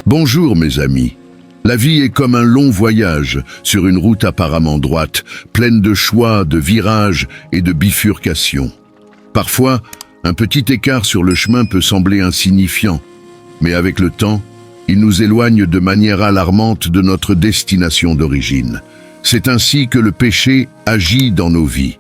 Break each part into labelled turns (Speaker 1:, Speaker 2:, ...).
Speaker 1: Bonjour mes amis. La vie est comme un long voyage sur une route apparemment droite, pleine de choix, de virages et de bifurcations. Parfois, un petit écart sur le chemin peut sembler insignifiant, mais avec le temps, il nous éloigne de manière alarmante de notre destination d'origine. C'est ainsi que le péché agit dans nos vies.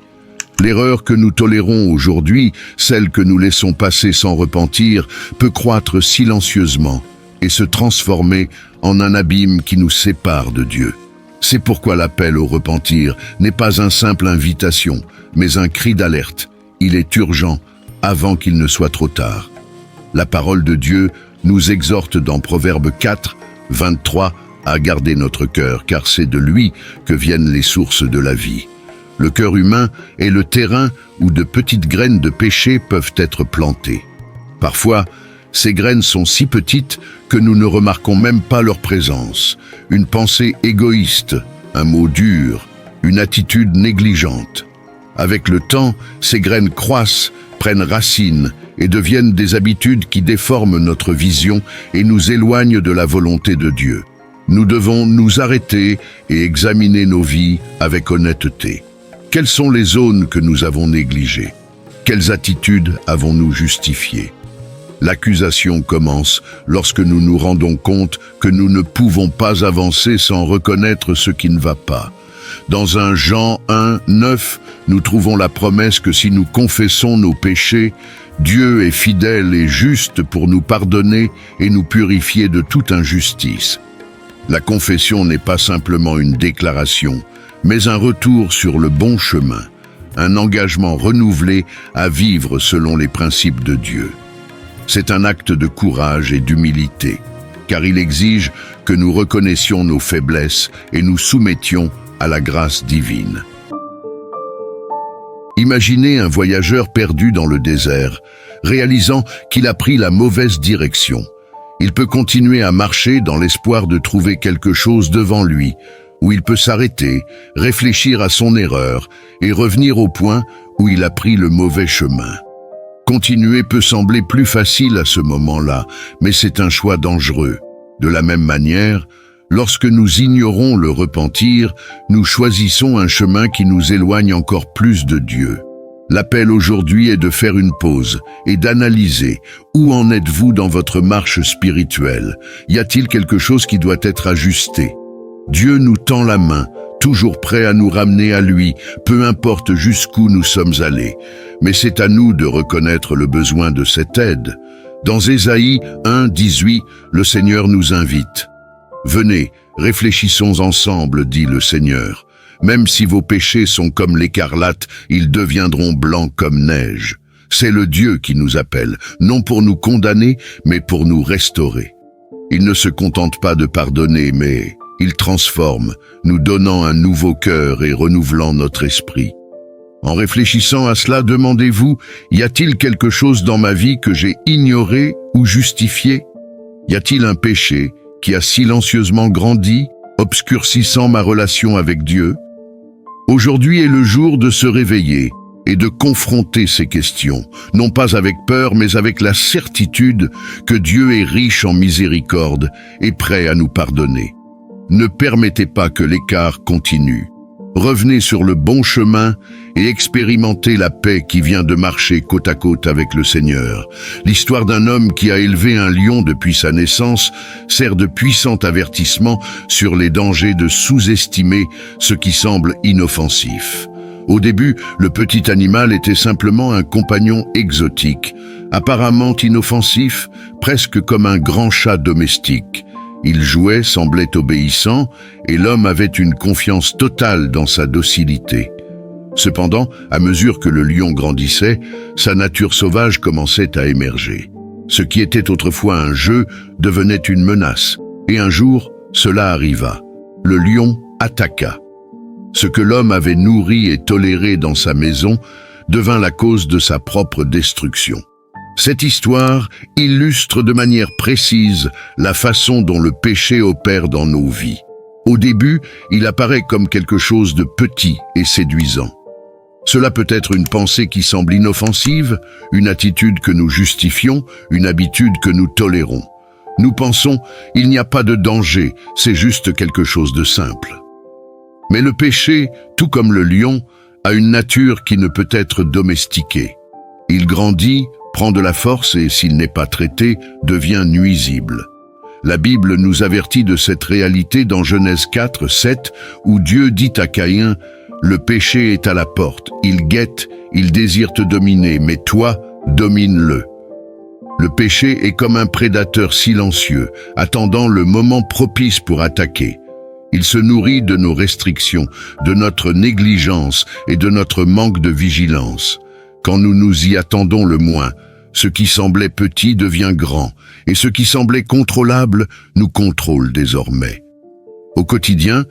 Speaker 1: L'erreur que nous tolérons aujourd'hui, celle que nous laissons passer sans repentir, peut croître silencieusement et se transformer en un abîme qui nous sépare de Dieu. C'est pourquoi l'appel au repentir n'est pas une simple invitation, mais un cri d'alerte. Il est urgent avant qu'il ne soit trop tard. La parole de Dieu nous exhorte dans Proverbes 4, 23 à garder notre cœur, car c'est de lui que viennent les sources de la vie. Le cœur humain est le terrain où de petites graines de péché peuvent être plantées. Parfois, ces graines sont si petites que nous ne remarquons même pas leur présence. Une pensée égoïste, un mot dur, une attitude négligente. Avec le temps, ces graines croissent, prennent racine et deviennent des habitudes qui déforment notre vision et nous éloignent de la volonté de Dieu. Nous devons nous arrêter et examiner nos vies avec honnêteté. Quelles sont les zones que nous avons négligées? Quelles attitudes avons-nous justifiées? L'accusation commence lorsque nous nous rendons compte que nous ne pouvons pas avancer sans reconnaître ce qui ne va pas. Dans 1 Jean 1, 9, nous trouvons la promesse que si nous confessons nos péchés, Dieu est fidèle et juste pour nous pardonner et nous purifier de toute injustice. La confession n'est pas simplement une déclaration, mais un retour sur le bon chemin, un engagement renouvelé à vivre selon les principes de Dieu. C'est un acte de courage et d'humilité, car il exige que nous reconnaissions nos faiblesses et nous soumettions à la grâce divine. Imaginez un voyageur perdu dans le désert, réalisant qu'il a pris la mauvaise direction. Il peut continuer à marcher dans l'espoir de trouver quelque chose devant lui, où il peut s'arrêter, réfléchir à son erreur et revenir au point où il a pris le mauvais chemin. Continuer peut sembler plus facile à ce moment-là, mais c'est un choix dangereux. De la même manière, lorsque nous ignorons le repentir, nous choisissons un chemin qui nous éloigne encore plus de Dieu. L'appel aujourd'hui est de faire une pause et d'analyser où en êtes-vous dans votre marche spirituelle. Y a-t-il quelque chose qui doit être ajusté? Dieu nous tend la main, toujours prêt à nous ramener à lui, peu importe jusqu'où nous sommes allés. Mais c'est à nous de reconnaître le besoin de cette aide. Dans Ésaïe 1, 18, le Seigneur nous invite. « Venez, réfléchissons ensemble, dit le Seigneur. Même si vos péchés sont comme l'écarlate, ils deviendront blancs comme neige. » C'est le Dieu qui nous appelle, non pour nous condamner, mais pour nous restaurer. Il ne se contente pas de pardonner, mais il transforme, nous donnant un nouveau cœur et renouvelant notre esprit. En réfléchissant à cela, demandez-vous, y a-t-il quelque chose dans ma vie que j'ai ignoré ou justifié? Y a-t-il un péché qui a silencieusement grandi, obscurcissant ma relation avec Dieu? Aujourd'hui est le jour de se réveiller et de confronter ces questions, non pas avec peur, mais avec la certitude que Dieu est riche en miséricorde et prêt à nous pardonner. Ne permettez pas que l'écart continue. Revenez sur le bon chemin et expérimentez la paix qui vient de marcher côte à côte avec le Seigneur. L'histoire d'un homme qui a élevé un lion depuis sa naissance sert de puissant avertissement sur les dangers de sous-estimer ce qui semble inoffensif. Au début, le petit animal était simplement un compagnon exotique, apparemment inoffensif, presque comme un grand chat domestique. Il jouait, semblait obéissant, et l'homme avait une confiance totale dans sa docilité. Cependant, à mesure que le lion grandissait, sa nature sauvage commençait à émerger. Ce qui était autrefois un jeu devenait une menace, et un jour, cela arriva. Le lion attaqua. Ce que l'homme avait nourri et toléré dans sa maison devint la cause de sa propre destruction. Cette histoire illustre de manière précise la façon dont le péché opère dans nos vies. Au début, il apparaît comme quelque chose de petit et séduisant. Cela peut être une pensée qui semble inoffensive, une attitude que nous justifions, une habitude que nous tolérons. Nous pensons, il n'y a pas de danger, c'est juste quelque chose de simple. Mais le péché, tout comme le lion, a une nature qui ne peut être domestiquée. Il grandit, prend de la force et, s'il n'est pas traité, devient nuisible. La Bible nous avertit de cette réalité dans Genèse 4, 7, où Dieu dit à Caïn, « Le péché est à la porte, il guette, il désire te dominer, mais toi, domine-le. » Le péché est comme un prédateur silencieux, attendant le moment propice pour attaquer. Il se nourrit de nos restrictions, de notre négligence et de notre manque de vigilance. Quand nous nous y attendons le moins, ce qui semblait petit devient grand, et ce qui semblait contrôlable nous contrôle désormais. Au quotidien,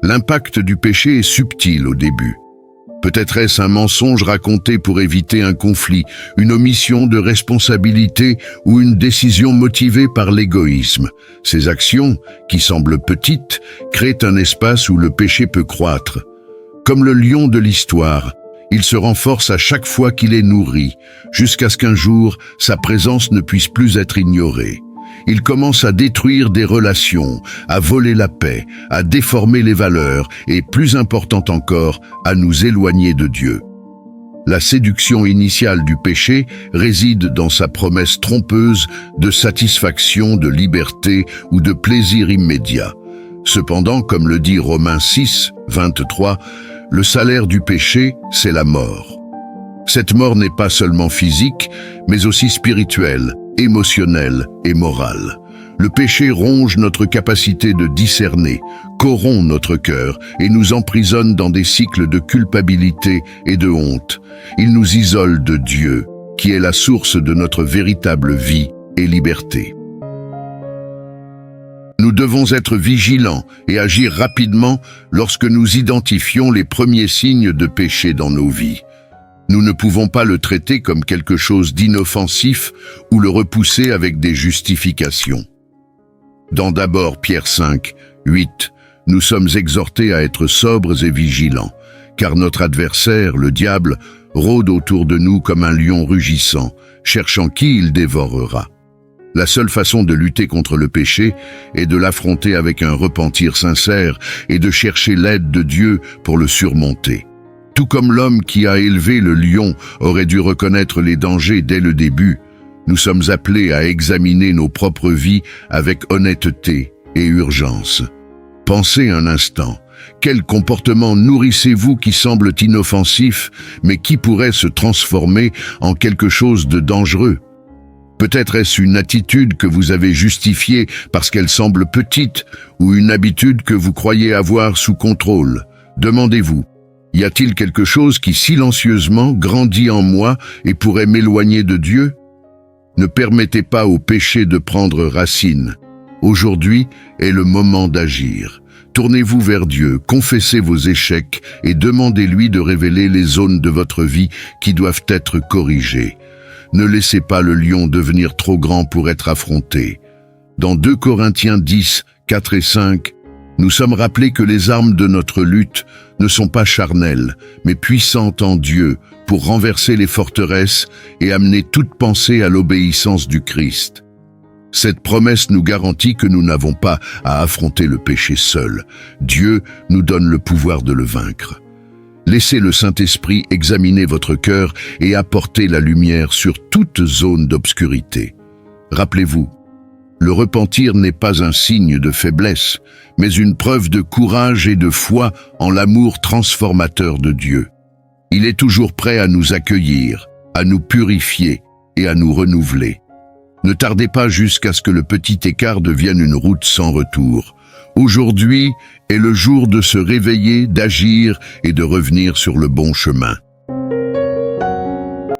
Speaker 1: l'impact du péché est subtil au début. Peut-être est-ce un mensonge raconté pour éviter un conflit, une omission de responsabilité ou une décision motivée par l'égoïsme. Ces actions, qui semblent petites, créent un espace où le péché peut croître. Comme le lion de l'histoire, il se renforce à chaque fois qu'il est nourri, jusqu'à ce qu'un jour, sa présence ne puisse plus être ignorée. Il commence à détruire des relations, à voler la paix, à déformer les valeurs et, plus important encore, à nous éloigner de Dieu. La séduction initiale du péché réside dans sa promesse trompeuse de satisfaction, de liberté ou de plaisir immédiat. Cependant, comme le dit Romains 6, 23, le salaire du péché, c'est la mort. Cette mort n'est pas seulement physique, mais aussi spirituelle, émotionnelle et morale. Le péché ronge notre capacité de discerner, corrompt notre cœur et nous emprisonne dans des cycles de culpabilité et de honte. Il nous isole de Dieu, qui est la source de notre véritable vie et liberté. Nous devons être vigilants et agir rapidement lorsque nous identifions les premiers signes de péché dans nos vies. Nous ne pouvons pas le traiter comme quelque chose d'inoffensif ou le repousser avec des justifications. Dans d'abord Pierre 5, 8, nous sommes exhortés à être sobres et vigilants, car notre adversaire, le diable, rôde autour de nous comme un lion rugissant, cherchant qui il dévorera. La seule façon de lutter contre le péché est de l'affronter avec un repentir sincère et de chercher l'aide de Dieu pour le surmonter. Tout comme l'homme qui a élevé le lion aurait dû reconnaître les dangers dès le début, nous sommes appelés à examiner nos propres vies avec honnêteté et urgence. Pensez un instant, quel comportement nourrissez-vous qui semble inoffensif, mais qui pourrait se transformer en quelque chose de dangereux? Peut-être est-ce une attitude que vous avez justifiée parce qu'elle semble petite, ou une habitude que vous croyez avoir sous contrôle. Demandez-vous, y a-t-il quelque chose qui silencieusement grandit en moi et pourrait m'éloigner de Dieu? Ne permettez pas au péché de prendre racine. Aujourd'hui est le moment d'agir. Tournez-vous vers Dieu, confessez vos échecs et demandez-lui de révéler les zones de votre vie qui doivent être corrigées. Ne laissez pas le lion devenir trop grand pour être affronté. Dans 2 Corinthiens 10, 4 et 5, nous sommes rappelés que les armes de notre lutte ne sont pas charnelles, mais puissantes en Dieu pour renverser les forteresses et amener toute pensée à l'obéissance du Christ. Cette promesse nous garantit que nous n'avons pas à affronter le péché seul. Dieu nous donne le pouvoir de le vaincre. Laissez le Saint-Esprit examiner votre cœur et apporter la lumière sur toute zone d'obscurité. Rappelez-vous, le repentir n'est pas un signe de faiblesse, mais une preuve de courage et de foi en l'amour transformateur de Dieu. Il est toujours prêt à nous accueillir, à nous purifier et à nous renouveler. Ne tardez pas jusqu'à ce que le petit écart devienne une route sans retour. Aujourd'hui est le jour de se réveiller, d'agir et de revenir sur le bon chemin.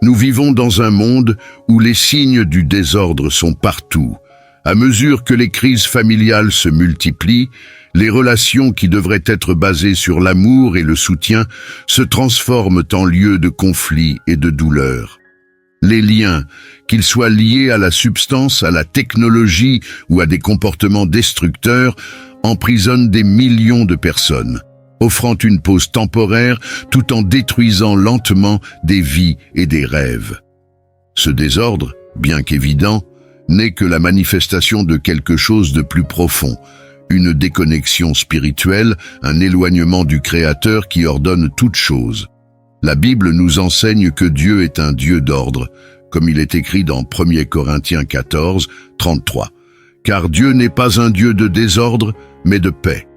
Speaker 1: Nous vivons dans un monde où les signes du désordre sont partout. À mesure que les crises familiales se multiplient, les relations qui devraient être basées sur l'amour et le soutien se transforment en lieux de conflit et de douleur. Les liens, qu'ils soient liés à la substance, à la technologie ou à des comportements destructeurs, emprisonnent des millions de personnes, offrant une pause temporaire tout en détruisant lentement des vies et des rêves. Ce désordre, bien qu'évident, n'est que la manifestation de quelque chose de plus profond, une déconnexion spirituelle, un éloignement du Créateur qui ordonne toutes choses. La Bible nous enseigne que Dieu est un Dieu d'ordre, comme il est écrit dans 1 Corinthiens 14, 33. Car Dieu n'est pas un Dieu de désordre, mais de paix.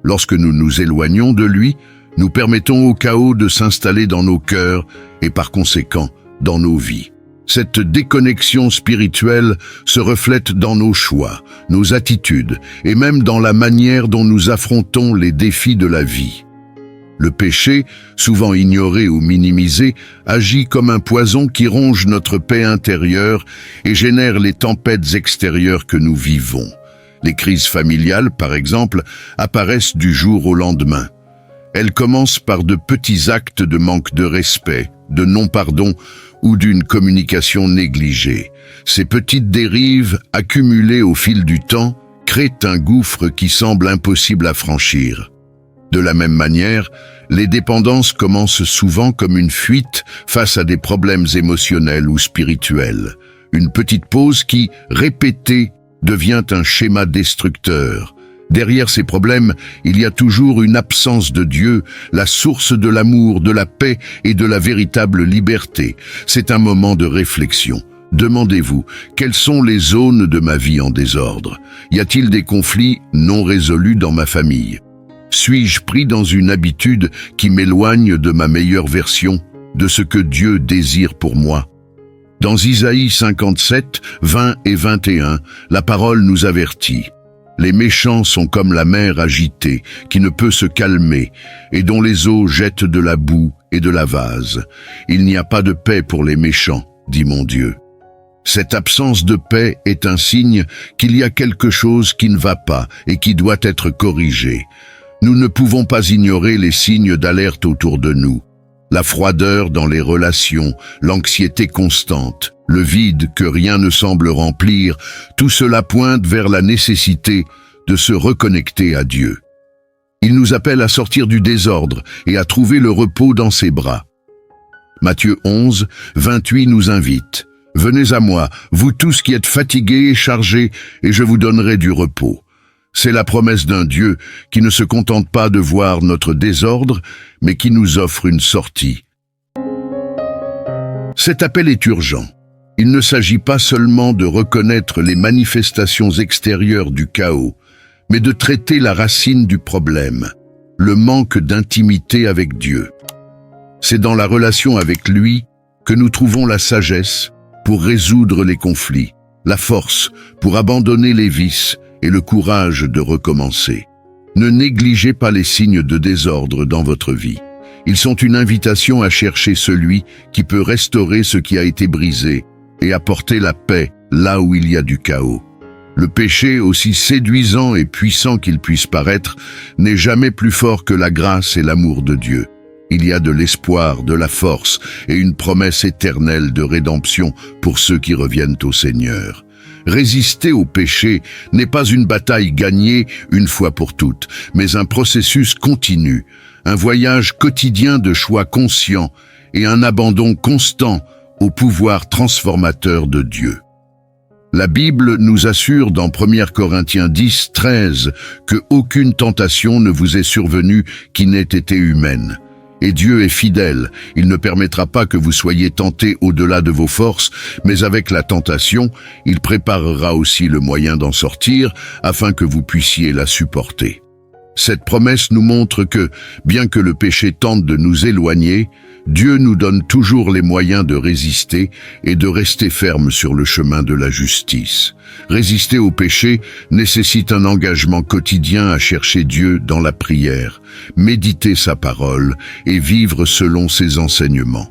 Speaker 1: Lorsque nous nous éloignons de lui, nous permettons au chaos de s'installer dans nos cœurs et par conséquent dans nos vies. Cette déconnexion spirituelle se reflète dans nos choix, nos attitudes et même dans la manière dont nous affrontons les défis de la vie. Le péché, souvent ignoré ou minimisé, agit comme un poison qui ronge notre paix intérieure et génère les tempêtes extérieures que nous vivons. Les crises familiales, par exemple, apparaissent du jour au lendemain. Elles commencent par de petits actes de manque de respect, de non-pardon ou d'une communication négligée. Ces petites dérives, accumulées au fil du temps, créent un gouffre qui semble impossible à franchir. De la même manière, les dépendances commencent souvent comme une fuite face à des problèmes émotionnels ou spirituels. Une petite pause qui, répétée, devient un schéma destructeur. Derrière ces problèmes, il y a toujours une absence de Dieu, la source de l'amour, de la paix et de la véritable liberté. C'est un moment de réflexion. Demandez-vous, quelles sont les zones de ma vie en désordre? Y a-t-il des conflits non résolus dans ma famille? Suis-je pris dans une habitude qui m'éloigne de ma meilleure version, de ce que Dieu désire pour moi? Dans Isaïe 57, 20 et 21, la parole nous avertit. Les méchants sont comme la mer agitée, qui ne peut se calmer, et dont les eaux jettent de la boue et de la vase. Il n'y a pas de paix pour les méchants, dit mon Dieu. Cette absence de paix est un signe qu'il y a quelque chose qui ne va pas et qui doit être corrigé. Nous ne pouvons pas ignorer les signes d'alerte autour de nous. La froideur dans les relations, l'anxiété constante, le vide que rien ne semble remplir, tout cela pointe vers la nécessité de se reconnecter à Dieu. Il nous appelle à sortir du désordre et à trouver le repos dans ses bras. Matthieu 11, 28 nous invite. « Venez à moi, vous tous qui êtes fatigués et chargés, et je vous donnerai du repos. » C'est la promesse d'un Dieu qui ne se contente pas de voir notre désordre, mais qui nous offre une sortie. Cet appel est urgent. Il ne s'agit pas seulement de reconnaître les manifestations extérieures du chaos, mais de traiter la racine du problème, le manque d'intimité avec Dieu. C'est dans la relation avec lui que nous trouvons la sagesse pour résoudre les conflits, la force pour abandonner les vices, et le courage de recommencer. Ne négligez pas les signes de désordre dans votre vie. Ils sont une invitation à chercher celui qui peut restaurer ce qui a été brisé et apporter la paix là où il y a du chaos. Le péché, aussi séduisant et puissant qu'il puisse paraître, n'est jamais plus fort que la grâce et l'amour de Dieu. Il y a de l'espoir, de la force et une promesse éternelle de rédemption pour ceux qui reviennent au Seigneur. Résister au péché n'est pas une bataille gagnée une fois pour toutes, mais un processus continu, un voyage quotidien de choix conscients et un abandon constant au pouvoir transformateur de Dieu. La Bible nous assure dans 1 Corinthiens 10, 13 que aucune tentation ne vous est survenue qui n'ait été humaine. Et Dieu est fidèle, il ne permettra pas que vous soyez tentés au-delà de vos forces, mais avec la tentation, il préparera aussi le moyen d'en sortir afin que vous puissiez la supporter. Cette promesse nous montre que, bien que le péché tente de nous éloigner, Dieu nous donne toujours les moyens de résister et de rester ferme sur le chemin de la justice. Résister au péché nécessite un engagement quotidien à chercher Dieu dans la prière, méditer sa parole et vivre selon ses enseignements.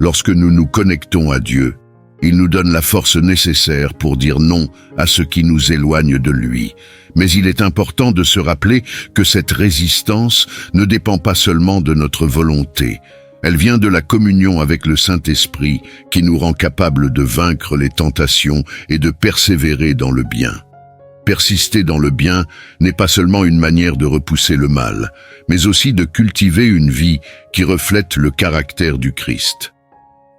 Speaker 1: Lorsque nous nous connectons à Dieu, il nous donne la force nécessaire pour dire non à ce qui nous éloigne de lui. Mais il est important de se rappeler que cette résistance ne dépend pas seulement de notre volonté. Elle vient de la communion avec le Saint-Esprit qui nous rend capables de vaincre les tentations et de persévérer dans le bien. Persister dans le bien n'est pas seulement une manière de repousser le mal, mais aussi de cultiver une vie qui reflète le caractère du Christ.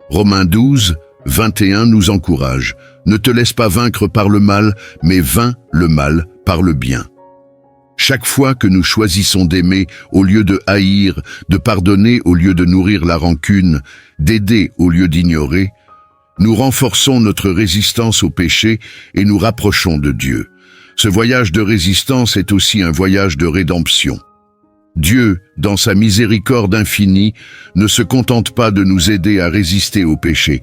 Speaker 1: Romains 12, 21 nous encourage. Ne te laisse pas vaincre par le mal, mais vains le mal par le bien. Chaque fois que nous choisissons d'aimer au lieu de haïr, de pardonner au lieu de nourrir la rancune, d'aider au lieu d'ignorer, nous renforçons notre résistance au péché et nous rapprochons de Dieu. Ce voyage de résistance est aussi un voyage de rédemption. Dieu, dans sa miséricorde infinie, ne se contente pas de nous aider à résister au péché,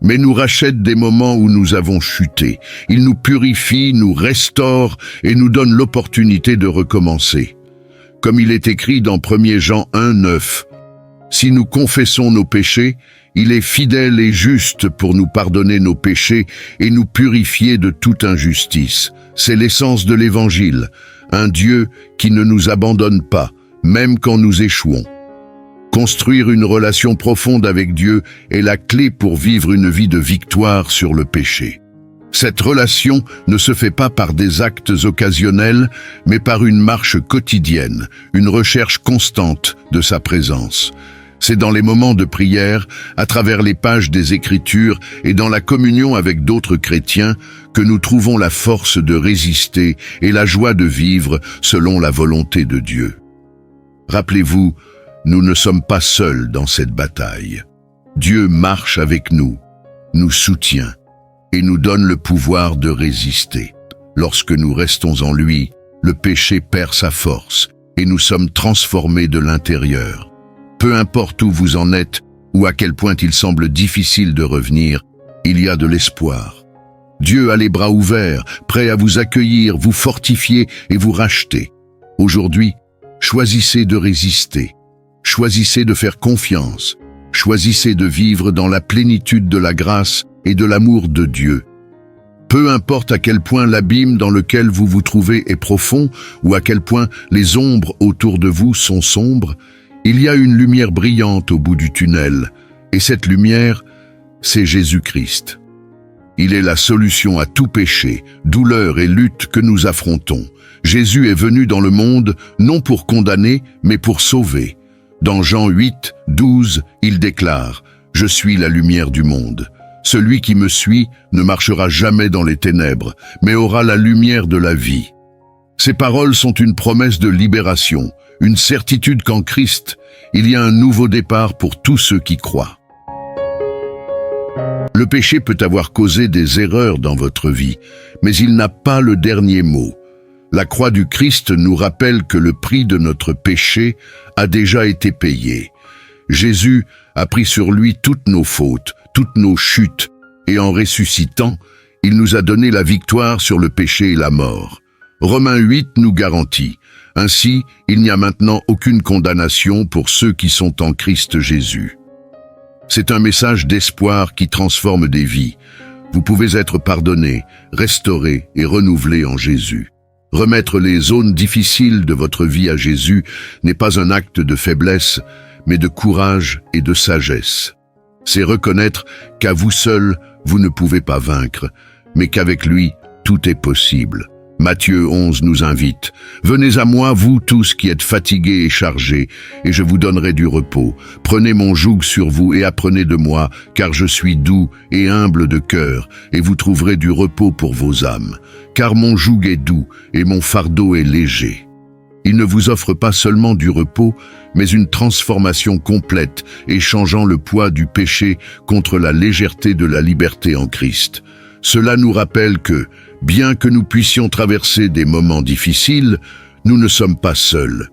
Speaker 1: mais nous rachète des moments où nous avons chuté. Il nous purifie, nous restaure et nous donne l'opportunité de recommencer. Comme il est écrit dans 1 Jean 1:9, « Si nous confessons nos péchés, il est fidèle et juste pour nous pardonner nos péchés et nous purifier de toute injustice. » C'est l'essence de l'Évangile, un Dieu qui ne nous abandonne pas, même quand nous échouons. Construire une relation profonde avec Dieu est la clé pour vivre une vie de victoire sur le péché. Cette relation ne se fait pas par des actes occasionnels, mais par une marche quotidienne, une recherche constante de sa présence. C'est dans les moments de prière, à travers les pages des Écritures et dans la communion avec d'autres chrétiens, que nous trouvons la force de résister et la joie de vivre selon la volonté de Dieu. Rappelez-vous, nous ne sommes pas seuls dans cette bataille. Dieu marche avec nous, nous soutient et nous donne le pouvoir de résister. Lorsque nous restons en lui, le péché perd sa force et nous sommes transformés de l'intérieur. Peu importe où vous en êtes ou à quel point il semble difficile de revenir, il y a de l'espoir. Dieu a les bras ouverts, prêt à vous accueillir, vous fortifier et vous racheter. Aujourd'hui, choisissez de résister. Choisissez de faire confiance. Choisissez de vivre dans la plénitude de la grâce et de l'amour de Dieu. Peu importe à quel point l'abîme dans lequel vous vous trouvez est profond ou à quel point les ombres autour de vous sont sombres, il y a une lumière brillante au bout du tunnel. Et cette lumière, c'est Jésus-Christ. Il est la solution à tout péché, douleur et lutte que nous affrontons. Jésus est venu dans le monde non pour condamner, mais pour sauver. Dans Jean 8:12, il déclare « Je suis la lumière du monde. Celui qui me suit ne marchera jamais dans les ténèbres, mais aura la lumière de la vie. » Ces paroles sont une promesse de libération, une certitude qu'en Christ, il y a un nouveau départ pour tous ceux qui croient. Le péché peut avoir causé des erreurs dans votre vie, mais il n'a pas le dernier mot. La croix du Christ nous rappelle que le prix de notre péché a déjà été payé. Jésus a pris sur lui toutes nos fautes, toutes nos chutes, et en ressuscitant, il nous a donné la victoire sur le péché et la mort. Romains 8 nous garantit « Ainsi, il n'y a maintenant aucune condamnation pour ceux qui sont en Christ Jésus. » C'est un message d'espoir qui transforme des vies. Vous pouvez être pardonné, restauré et renouvelé en Jésus. Remettre les zones difficiles de votre vie à Jésus n'est pas un acte de faiblesse, mais de courage et de sagesse. C'est reconnaître qu'à vous seul, vous ne pouvez pas vaincre, mais qu'avec lui, tout est possible. Matthieu 11 nous invite « Venez à moi, vous tous qui êtes fatigués et chargés, et je vous donnerai du repos. Prenez mon joug sur vous et apprenez de moi, car je suis doux et humble de cœur, et vous trouverez du repos pour vos âmes. Car mon joug est doux et mon fardeau est léger. » Il ne vous offre pas seulement du repos, mais une transformation complète, échangeant le poids du péché contre la légèreté de la liberté en Christ. Cela nous rappelle que, bien que nous puissions traverser des moments difficiles, nous ne sommes pas seuls.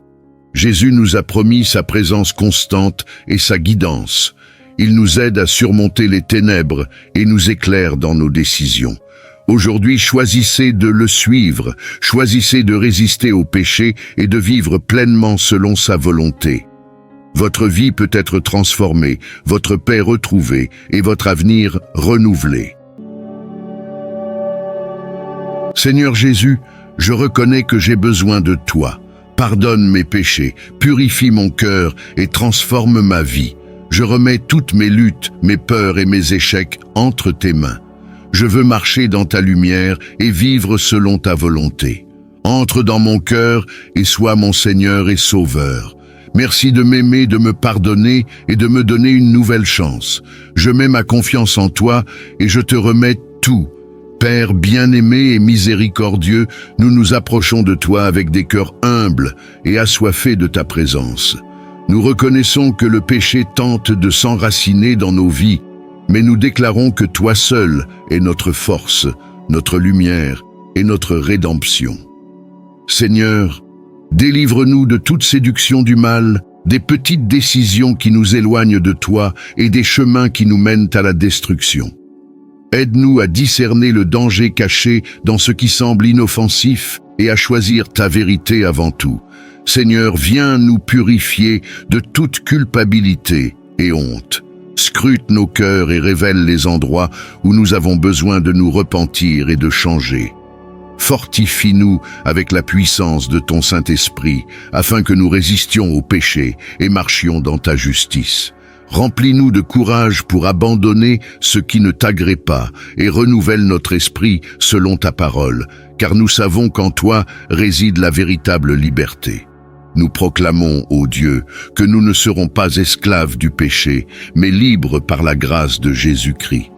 Speaker 1: Jésus nous a promis sa présence constante et sa guidance. Il nous aide à surmonter les ténèbres et nous éclaire dans nos décisions. Aujourd'hui, choisissez de le suivre, choisissez de résister au péché et de vivre pleinement selon sa volonté. Votre vie peut être transformée, votre paix retrouvée et votre avenir renouvelé. Seigneur Jésus, je reconnais que j'ai besoin de toi. Pardonne mes péchés, purifie mon cœur et transforme ma vie. Je remets toutes mes luttes, mes peurs et mes échecs entre tes mains. Je veux marcher dans ta lumière et vivre selon ta volonté. Entre dans mon cœur et sois mon Seigneur et Sauveur. Merci de m'aimer, de me pardonner et de me donner une nouvelle chance. Je mets ma confiance en toi et je te remets tout. Père bien-aimé et miséricordieux, nous nous approchons de toi avec des cœurs humbles et assoiffés de ta présence. Nous reconnaissons que le péché tente de s'enraciner dans nos vies, mais nous déclarons que toi seul es notre force, notre lumière et notre rédemption. Seigneur, délivre-nous de toute séduction du mal, des petites décisions qui nous éloignent de toi et des chemins qui nous mènent à la destruction. Aide-nous à discerner le danger caché dans ce qui semble inoffensif et à choisir ta vérité avant tout. Seigneur, viens nous purifier de toute culpabilité et honte. Scrute nos cœurs et révèle les endroits où nous avons besoin de nous repentir et de changer. Fortifie-nous avec la puissance de ton Saint-Esprit, afin que nous résistions au péché et marchions dans ta justice. Remplis-nous de courage pour abandonner ce qui ne t'agrée pas et renouvelle notre esprit selon ta parole, car nous savons qu'en toi réside la véritable liberté. Nous proclamons, ô Dieu, que nous ne serons pas esclaves du péché, mais libres par la grâce de Jésus-Christ.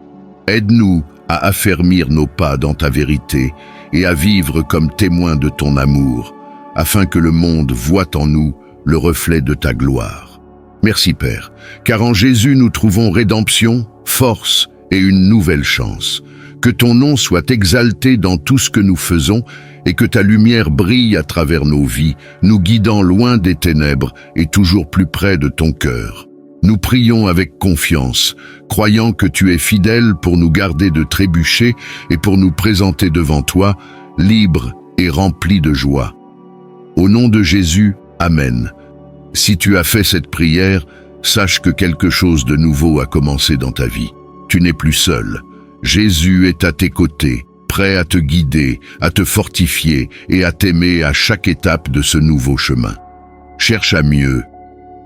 Speaker 1: Aide-nous à affermir nos pas dans ta vérité et à vivre comme témoins de ton amour, afin que le monde voie en nous le reflet de ta gloire. Merci Père, car en Jésus nous trouvons rédemption, force et une nouvelle chance. Que ton nom soit exalté dans tout ce que nous faisons et que ta lumière brille à travers nos vies, nous guidant loin des ténèbres et toujours plus près de ton cœur. Nous prions avec confiance, croyant que tu es fidèle pour nous garder de trébucher et pour nous présenter devant toi, libres et remplis de joie. Au nom de Jésus, Amen. Si tu as fait cette prière, sache que quelque chose de nouveau a commencé dans ta vie. Tu n'es plus seul. Jésus est à tes côtés, prêt à te guider, à te fortifier et à t'aimer à chaque étape de ce nouveau chemin. Cherche à mieux,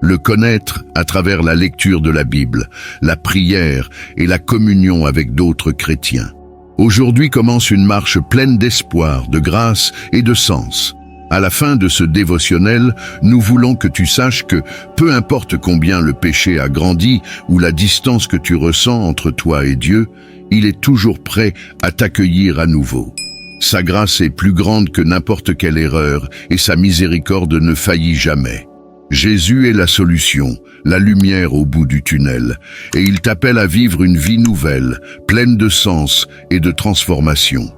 Speaker 1: le connaître à travers la lecture de la Bible, la prière et la communion avec d'autres chrétiens. Aujourd'hui commence une marche pleine d'espoir, de grâce et de sens. À la fin de ce dévotionnel, nous voulons que tu saches que, peu importe combien le péché a grandi ou la distance que tu ressens entre toi et Dieu, il est toujours prêt à t'accueillir à nouveau. Sa grâce est plus grande que n'importe quelle erreur et sa miséricorde ne faillit jamais. Jésus est la solution, la lumière au bout du tunnel, et il t'appelle à vivre une vie nouvelle, pleine de sens et de transformation.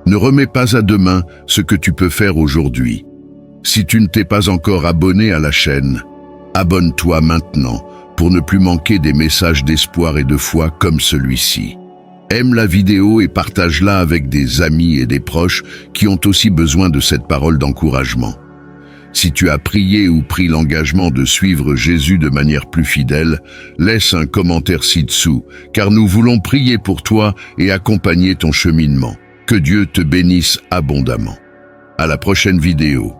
Speaker 1: Ne remets pas à demain ce que tu peux faire aujourd'hui. Si tu ne t'es pas encore abonné à la chaîne, abonne-toi maintenant pour ne plus manquer des messages d'espoir et de foi comme celui-ci. Aime la vidéo et partage-la avec des amis et des proches qui ont aussi besoin de cette parole d'encouragement. Si tu as prié ou pris l'engagement de suivre Jésus de manière plus fidèle, laisse un commentaire ci-dessous, car nous voulons prier pour toi et accompagner ton cheminement. Que Dieu te bénisse abondamment. À la prochaine vidéo.